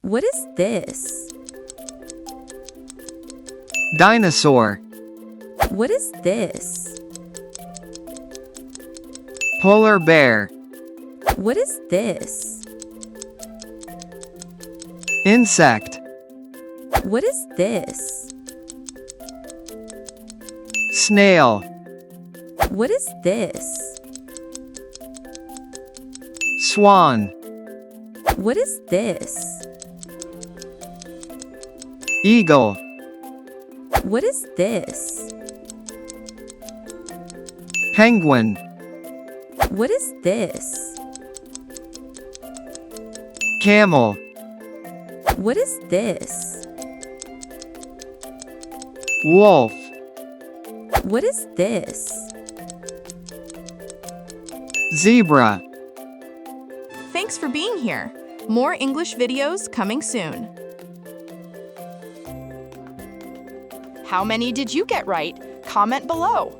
What is this? Dinosaur. What is this? Polar bear. What is this? Insect. What is this? Snail. What is this? Swan. What is this? Eagle. What is this? Penguin. What is this? Camel. What is this? Wolf. What is this? Zebra. Thanks for being here. More English videos coming soon. How many did you get right? Comment below.